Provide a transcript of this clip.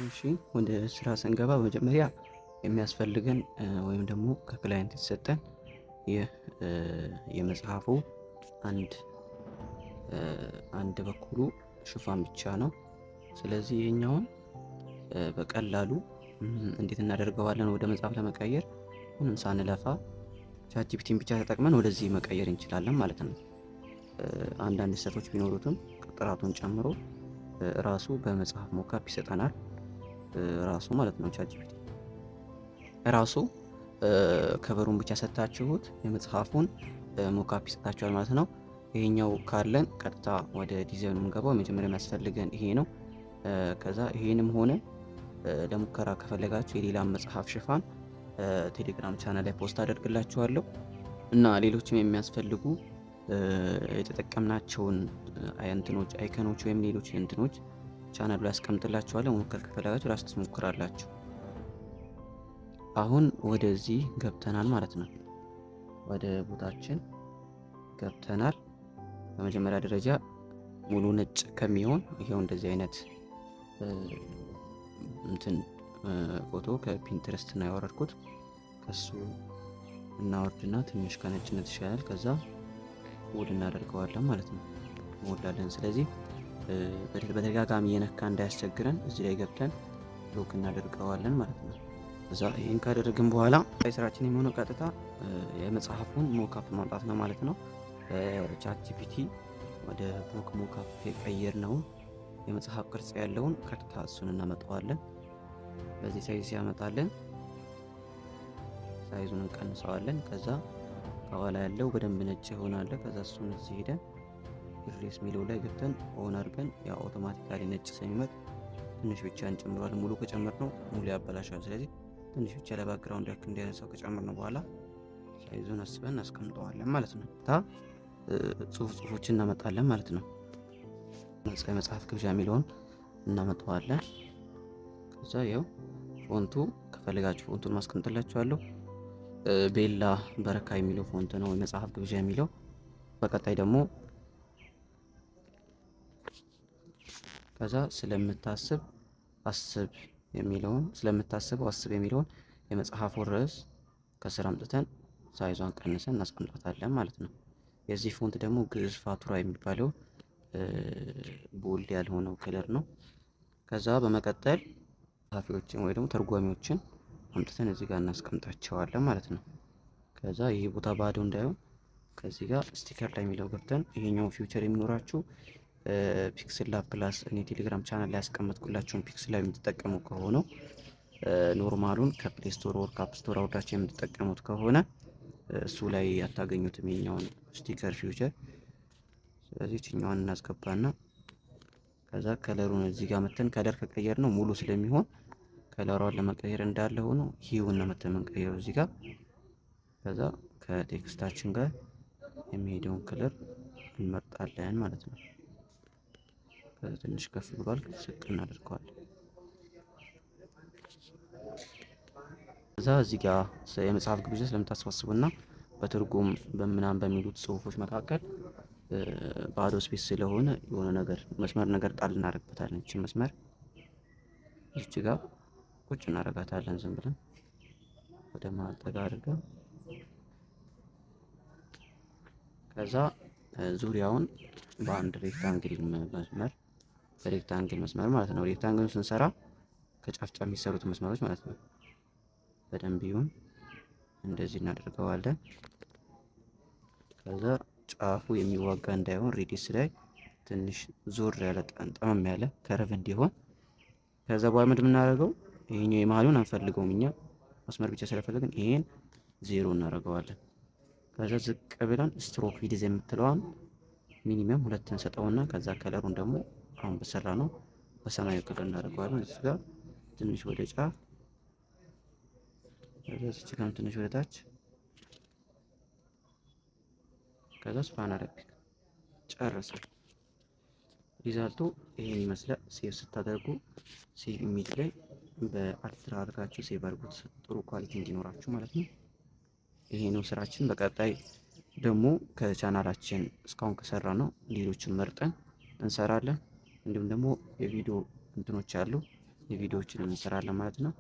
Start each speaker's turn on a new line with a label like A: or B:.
A: እሺ ወደ ስራ ስንገባ በመጀመሪያ የሚያስፈልገን ወይም ደግሞ ከክላይንት የተሰጠን ይህ የመጽሐፉ አንድ በኩሉ ሽፋን ብቻ ነው። ስለዚህ ይሄኛውን በቀላሉ እንዴት እናደርገዋለን? ወደ መጽሐፍ ለመቀየር ምንም ሳንለፋ ቻትጂፒቲን ብቻ ተጠቅመን ወደዚህ መቀየር እንችላለን ማለት ነው። አንዳንድ ስህተቶች ቢኖሩትም ጥራቱን ጨምሮ ራሱ በመጽሐፍ ሞካፕ ይሰጠናል። ራሱ ማለት ነው ቻትጂፒቲ ራሱ ከቨሩን ብቻ ሰጣችሁት የመጽሐፉን ሞካፕ ይሰጣችኋል ማለት ነው። ይሄኛው ካለን ቀጥታ ወደ ዲዛይኑ እንገባው። መጀመሪያ የሚያስፈልገን ይሄ ነው። ከዛ ይሄንም ሆነ ለሙከራ ከፈለጋችሁ የሌላ መጽሐፍ ሽፋን ቴሌግራም ቻናል ላይ ፖስት አደርግላችኋለሁ እና ሌሎችም የሚያስፈልጉ የተጠቀምናቸውን አይከኖች ወይም ሌሎች እንትኖች ቻናሉ ላይ አስቀምጥላችኋለሁ። መሞከር ከፈለጋችሁ ራስ ትሞክራላችሁ። አሁን ወደዚህ ገብተናል ማለት ነው። ወደ ቦታችን ገብተናል። በመጀመሪያ ደረጃ ሙሉ ነጭ ከሚሆን ይሄው እንደዚህ አይነት ፎቶ ከፒንትረስት ነው ያወረድኩት። ከሱ እናወርድና ትንሽ ከነጭነት ይሻላል። ከዛ ውድ እናደርገዋለን ማለት ነው። እንወዳለን። ስለዚህ በተደጋጋሚ የነካ እንዳያስቸግረን እዚህ ላይ ገብተን ሎክ እናደርገዋለን ማለት ነው። እዛ ይሄን ካደረግን በኋላ ስራችን የሚሆነው ቀጥታ የመጽሐፉን ሞካፕ ማምጣት ነው ማለት ነው። ቻትጂፒቲ ወደ ቡክ ሞካፕ የቀየርነውን የመጽሐፍ ቅርጽ ያለውን ቀጥታ እሱን እናመጣዋለን። በዚህ ሳይዝ ያመጣልን፣ ሳይዙን እንቀንሰዋለን። ከዛ ከኋላ ያለው በደንብ ነጭ ይሆናል። ከዛ እሱን እዚህ ሄደን ኢሬስ ሚለው ላይ ገብተን ኦን አድርገን ያ አውቶማቲካሊ ነጭ ስለሚመጣ ትንሽ ብቻ እንጨምረዋለን። ሙሉ ከጨመርነው ሙሉ ያበላሻል። ስለዚህ ትንሽ ብቻ ለባክግራውንድ ያክል እንዲያነሳው ከጨመርነው በኋላ ሳይዙን አስበን እናስቀምጠዋለን ማለት ነው። ጽሁፎችን እናመጣለን ማለት ነው። መጽሐፍ ግብዣ የሚለውን እናመጣዋለን። ከዛ ያው ፎንቱ ከፈለጋችሁ ፎንቱን ማስቀምጥላችኋለሁ። ቤላ በረካ የሚለው ፎንት ነው መጽሐፍ ግብዣ የሚለው። በቀጣይ ደግሞ ከዛ ስለምታስበው አስብ የሚለውን የመጽሐፉን ርዕስ ከስር አምጥተን ሳይዟን ቀንሰን እናስቀምጣታለን ማለት ነው። የዚህ ፎንት ደግሞ ግዕዝ ፋቱራ የሚባለው ቦልድ ያልሆነው ከለር ነው። ከዛ በመቀጠል ጸሐፊዎችን ወይ ደግሞ ተርጓሚዎችን አምጥተን እዚህ ጋር እናስቀምጣቸዋለን ማለት ነው። ከዛ ይሄ ቦታ ባዶ እንዳይሆን ከዚህ ጋር ስቲከር ላይ የሚለው ገብተን ይሄኛው ፊውቸር የሚኖራችሁ ፒክስል ላብ ፕላስ እኔ ቴሌግራም ቻናል ላይ ያስቀመጥኩላችሁን ፒክስል ላይ የምትጠቀሙ ከሆነ ኖርማሉን ከፕሌይ ስቶር ወር ከአፕ ስቶር አውርዳችሁ የምትጠቀሙት ከሆነ እሱ ላይ አታገኙትም የኛውን ስቲከር ፊውቸር። ስለዚህ እኛዋን እናስገባና ከዛ ከለሩን እዚህ ጋር መተን ከለር ከቀየር ነው ሙሉ ስለሚሆን ከለሯን ለመቀየር እንዳለ ሆኖ ሂውን ነው መተን የምንቀይረው እዚህ ጋር። ከዛ ከቴክስታችን ጋር የሚሄደውን ከለር እንመርጣለን ማለት ነው። ከዛ ትንሽ ከፍ ብሏል፣ ዝቅ እናደርገዋለን። ከዛ እዚህ ጋር የመጽሐፍ ግብዣ ስለምታስባስቡና በትርጉም በምናምን በሚሉት ጽሁፎች መካከል ባዶ ስፔስ ስለሆነ የሆነ ነገር መስመር ነገር ጣል እናደርግበታለን። እቺ መስመር እዚህ ጋር ቁጭ እናደርጋታለን። ዝም ብለን ወደ ማጠጋ አድርገን ከዛ ዙሪያውን በአንድ ሬክታንግል መስመር ማለት ነው። ሬክታንግል ስንሰራ ከጫፍ ጫፍ የሚሰሩት መስመሮች ማለት ነው። በደንብ ይሁን እንደዚህ እናደርገዋለን። ከዛ ጫፉ የሚዋጋ እንዳይሆን ሬዲየስ ላይ ትንሽ ዞር ያለ ጠመም ያለ ከርቭ እንዲሆን። ከዛ በኋላ ምንድን የምናደርገው ይሄኛው የመሀሉን አንፈልገውም እኛ መስመር ብቻ ስለፈለግን ይሄን 0 እናደርገዋለን። ከዛ ዝቅ ብለን ስትሮክ ዊድዝ የምትለዋን ሚኒመም 2 እንሰጠውና ከዛ ከለሩን ደግሞ አሁን በሰራ ነው በሰማያዊ ከለር እናደርገዋለን። እዚህ ጋር ትንሽ ወደ ጫፍ፣ ከዛ እዚህ ጋር ትንሽ ወደ ታች፣ ከዛ ስፓን አረቢክ ጨረሰ። ሪዛልቱ ይሄን ይመስላል። ሴቭ ስታደርጉ ሴቭ ኢሜጅ ላይ በአልትራ አድርጋችሁ ሴቭ አድርጉት፣ ጥሩ ኳሊቲ እንዲኖራችሁ ማለት ነው። ይሄ ነው ስራችን። በቀጣይ ደግሞ ከቻናላችን እስካሁን ከሰራ ነው ሌሎችን መርጠን እንሰራለን። እንዲሁም ደግሞ የቪዲዮ እንትኖች አሉ ቪዲዮዎችን እንሰራለን ማለት ነው።